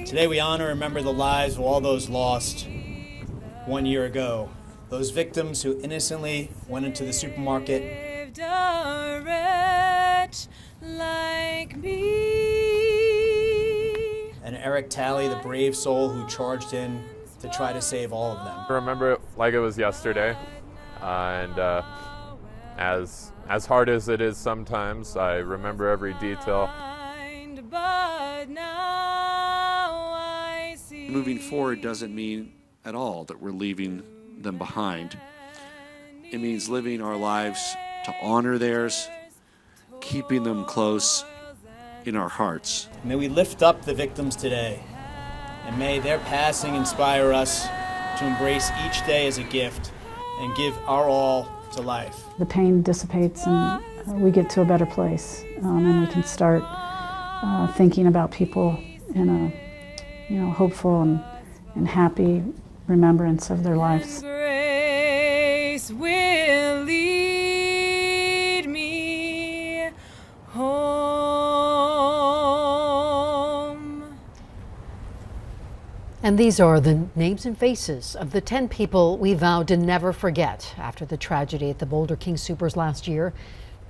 Today we honor and remember the lives of all those lost 1 year ago. Those victims who innocently went into the supermarket. A wretch like me. And Eric Talley, the brave soul who charged in to try to save all of them. I remember it like it was yesterday, and as hard as it is sometimes, I remember every detail. But now I see. Moving forward doesn't mean at all that we're leaving them behind. It means living our lives to honor theirs, keeping them close in our hearts. May we lift up the victims today, and may their passing inspire us to embrace each day as a gift and give our all to life. The pain dissipates and we get to a better place, and we can start thinking about people in a hopeful and happy remembrance of their lives. Grace will lead me home. And these are the names and faces of the 10 people we vowed to never forget after the tragedy at the Boulder King Supers last year.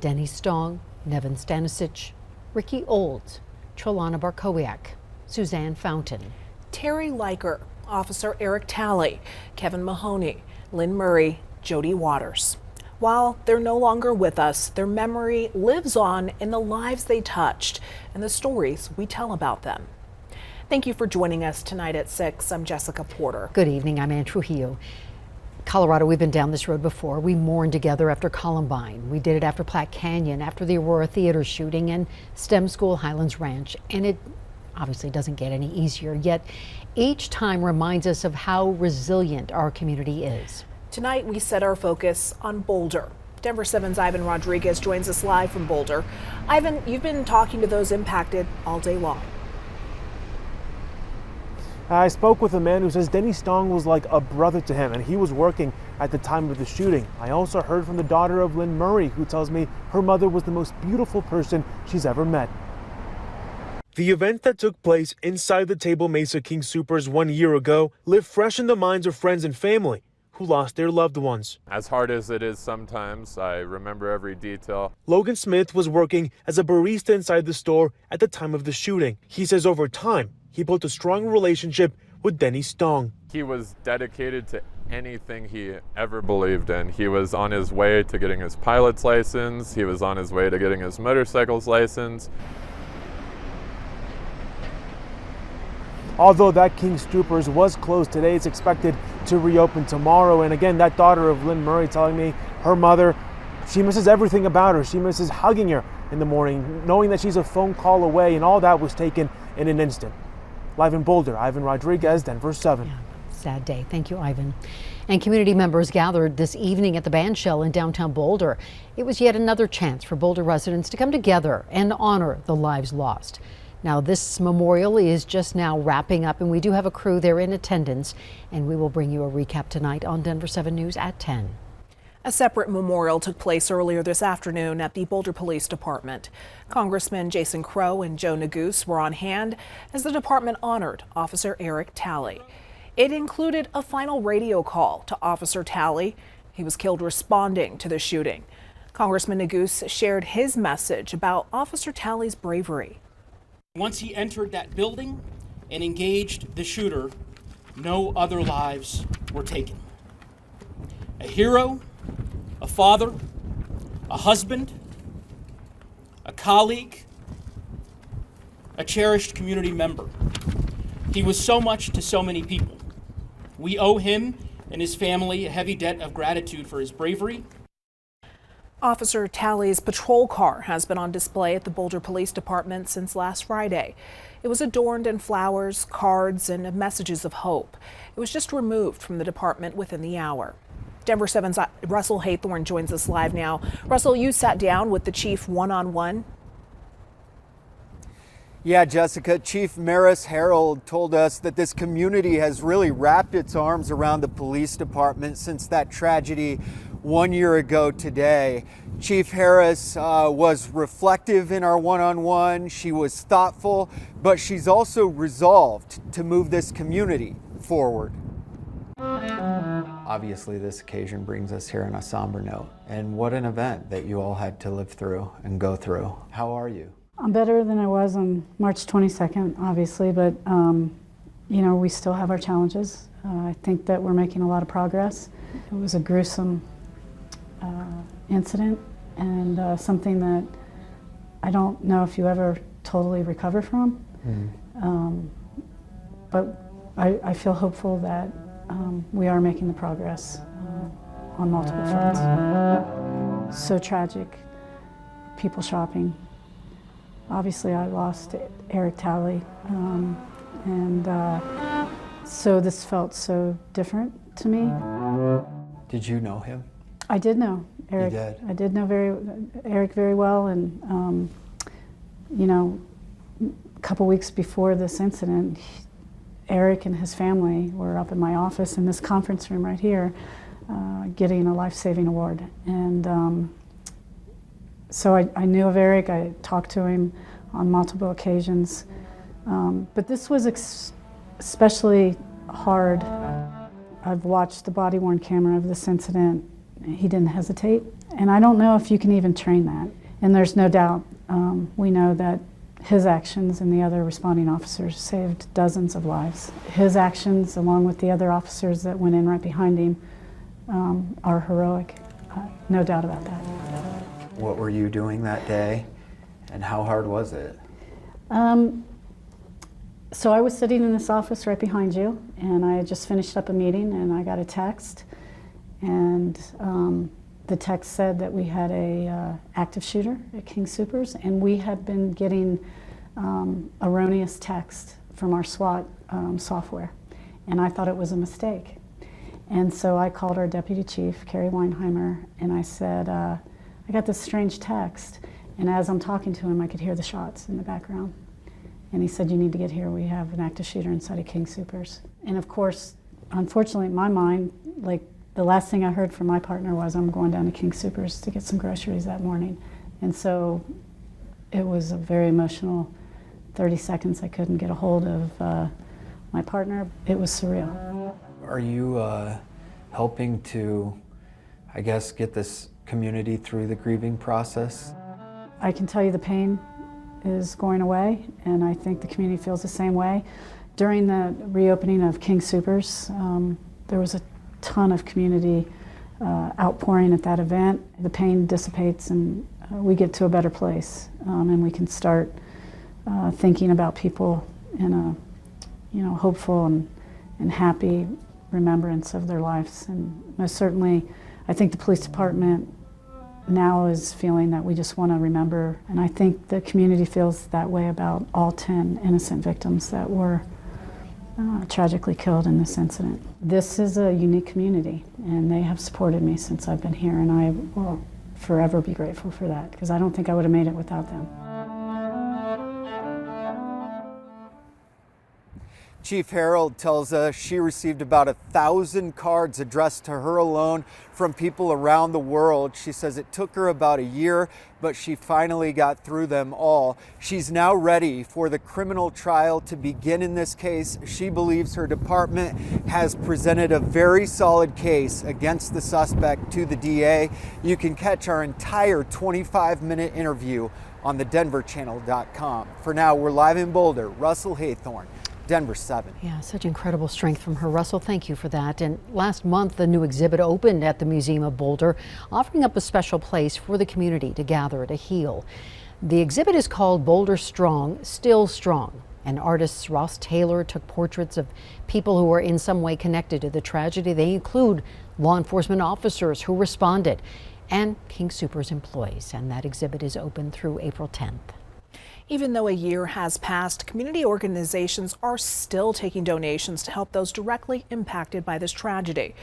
Denny Stong, Nevin Stanisic, Ricky Olds, Trelana Barkowiak, Suzanne Fountain, Terry Leiker, Officer Eric Talley, Kevin Mahoney, Lynn Murray, Jody Waters. While they're no longer with us, their memory lives on in the lives they touched and the stories we tell about them. Thank you for joining us tonight at 6. I'm Jessica Porter. Good evening, I'm Ann Trujillo. Colorado, we've been down this road before. We mourned together after Columbine. We did it after Platte Canyon, after the Aurora Theater shooting, and STEM School Highlands Ranch. And it obviously doesn't get any easier, yet each time reminds us of how resilient our community is. Tonight, we set our focus on Boulder. Denver 7's Ivan Rodriguez joins us live from Boulder. Ivan, you've been talking to those impacted all day long. I spoke with a man who says Denny Stong was like a brother to him, and he was working at the time of the shooting. I also heard from the daughter of Lynn Murray, who tells me her mother was the most beautiful person she's ever met. The event that took place inside the Table Mesa King Supers 1 year ago lived fresh in the minds of friends and family who lost their loved ones. As hard as it is sometimes, I remember every detail. Logan Smith was working as a barista inside the store at the time of the shooting. He says over time, he built a strong relationship with Denny Stong. He was dedicated to anything he ever believed in. He was on his way to getting his pilot's license. He was on his way to getting his motorcycle's license. Although that King Supers was closed today, it's expected to reopen tomorrow. And again, that daughter of Lynn Murray telling me her mother, she misses everything about her. She misses hugging her in the morning, knowing that she's a phone call away, and all that was taken in an instant. Live in Boulder, Ivan Rodriguez, Denver 7. Yeah, sad day. Thank you, Ivan. And community members gathered this evening at the Bandshell in downtown Boulder. It was yet another chance for Boulder residents to come together and honor the lives lost. Now, this memorial is just now wrapping up, and we do have a crew there in attendance, and we will bring you a recap tonight on Denver 7 News at 10. A separate memorial took place earlier this afternoon at the Boulder Police Department. Congressman Jason Crow and Joe Neguse were on hand as the department honored Officer Eric Talley. It included a final radio call to Officer Talley. He was killed responding to the shooting. Congressman Neguse shared his message about Officer Talley's bravery. Once he entered that building and engaged the shooter, no other lives were taken. A hero, a father, a husband, a colleague, a cherished community member. He was so much to so many people. We owe him and his family a heavy debt of gratitude for his bravery. Officer Talley's patrol car has been on display at the Boulder Police Department since last Friday. It was adorned in flowers, cards, and messages of hope. It was just removed from the department within the hour. Denver 7's Russell Haythorne joins us live now. Russell, you sat down with the chief one-on-one. Yeah, Jessica, Chief Maris Harold told us that this community has really wrapped its arms around the police department since that tragedy 1 year ago today. Chief Harris was reflective in our one-on-one. She was thoughtful, but she's also resolved to move this community forward. Obviously, this occasion brings us here on a somber note. And what an event that you all had to live through and go through. How are you? I'm better than I was on March 22nd, obviously, but you know, we still have our challenges. I think that we're making a lot of progress. It was a gruesome incident and something that I don't know if you ever totally recover from. But I feel hopeful that we are making the progress on multiple fronts. So tragic, people shopping. Obviously, I lost Eric Talley, so this felt so different to me. Did you know him? I did know Eric. You did? I did know Eric very well, and you know, a couple weeks before this incident, Eric and his family were up in my office in this conference room right here, getting a life-saving award. And so I knew of Eric. I talked to him on multiple occasions, but this was especially hard. I've watched the body-worn camera of this incident. He didn't hesitate, and I don't know if you can even train that. And there's no doubt, we know that his actions and the other responding officers saved dozens of lives. His actions, along with the other officers that went in right behind him, are heroic. No doubt about that. What were you doing that day, and how hard was it? So I was sitting in this office right behind you, and I had just finished up a meeting, and I got a text, and the text said that we had a active shooter at King Soopers, and we had been getting erroneous text from our SWAT software, and I thought it was a mistake. And so I called our deputy chief, Kerry Weinheimer, and I said, I got this strange text, and as I'm talking to him, I could hear the shots in the background. And he said, you need to get here. We have an active shooter inside of King Soopers. And of course, unfortunately, in my mind, like the last thing I heard from my partner was, I'm going down to King Soopers to get some groceries that morning. And so it was a very emotional 30 seconds. I couldn't get a hold of my partner. It was surreal. Are you helping to, I guess, get this community through the grieving process? I can tell you the pain is going away, and I think the community feels the same way. During the reopening of King Soopers, there was a ton of community outpouring at that event. The pain dissipates, and we get to a better place, and we can start thinking about people in a hopeful and happy remembrance of their lives. And most certainly, I think the police department now is feeling that we just want to remember, and I think the community feels that way about all 10 innocent victims that were tragically killed in this incident. This is a unique community, and they have supported me since I've been here, and I will forever be grateful for that, because I don't think I would have made it without them. Chief Harold tells us she received about 1,000 cards addressed to her alone from people around the world. She says it took her about a year, but she finally got through them all. She's now ready for the criminal trial to begin in this case. She believes her department has presented a very solid case against the suspect to the DA. You can catch our entire 25-minute interview on thedenverchannel.com. For now, we're live in Boulder. Russell Haythorne, Denver 7. Yeah, such incredible strength from her. Russell, thank you for that. And last month, the new exhibit opened at the Museum of Boulder, offering up a special place for the community to gather to heal. The exhibit is called Boulder Strong, Still Strong. And artist Ross Taylor took portraits of people who were in some way connected to the tragedy. They include law enforcement officers who responded and King Soopers employees. And that exhibit is open through April 10th. Even though a year has passed, community organizations are still taking donations to help those directly impacted by this tragedy.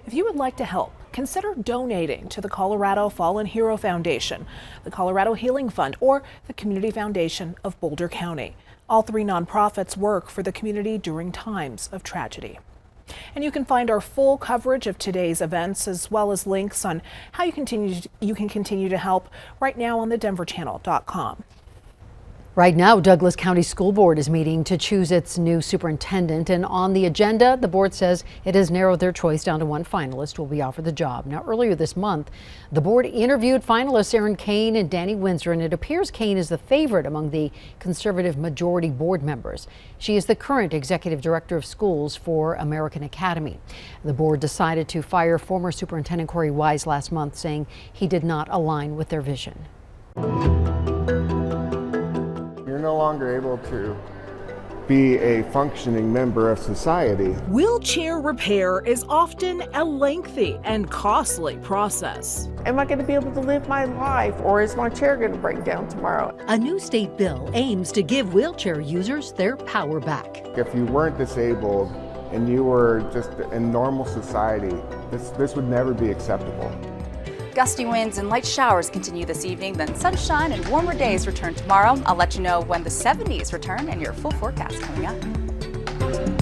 If you would like to help, consider donating to the Colorado Fallen Hero Foundation, the Colorado Healing Fund, or the Community Foundation of Boulder County. All three nonprofits work for the community during times of tragedy. And you can find our full coverage of today's events as well as links on how you can continue to help right now on the denverchannel.com. Right now, Douglas County School Board is meeting to choose its new superintendent, and on the agenda, the board says it has narrowed their choice down to one finalist who will be offered the job. Now, earlier this month, the board interviewed finalists Erin Kane and Danny Windsor, and it appears Kane is the favorite among the conservative majority board members. She is the current executive director of schools for American Academy. The board decided to fire former Superintendent Corey Wise last month, saying he did not align with their vision. You're no longer able to be a functioning member of society. Wheelchair repair is often a lengthy and costly process. Am I going to be able to live my life, or is my chair going to break down tomorrow? A new state bill aims to give wheelchair users their power back. If you weren't disabled and you were just in normal society, this would never be acceptable. Gusty winds and light showers continue this evening, then sunshine and warmer days return tomorrow. I'll let you know when the 70s return and your full forecast coming up.